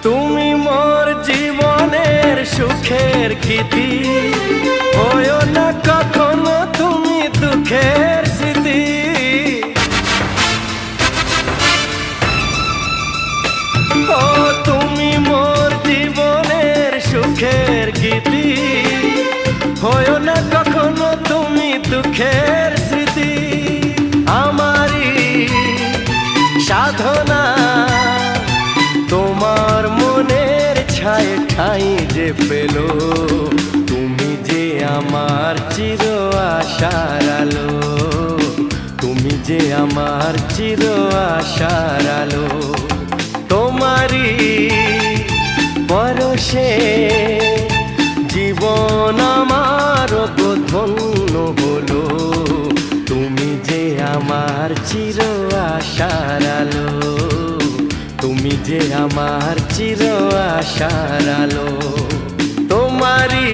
তুমি মোর জীবনের সুখের গীতি, হয়ো না কখনো তুমি দুঃখের স্মৃতি। ও তুমি মোর জীবনের সুখের গীতি, হয়ো না কখনো তুমি দুঃখের স্মৃতি। আমারই সাধনা তোমার মনের ছায় ঠাঁই যে পেল, তুমি যে আমার চির আশার আলো, তুমি যে আমার চির আশার আলো। তোমারই পরশে জীবন আমার ধন্য হলো, তুমি যে আমার চির আশার আলো, তুমি যে আমার চির আশার আলো।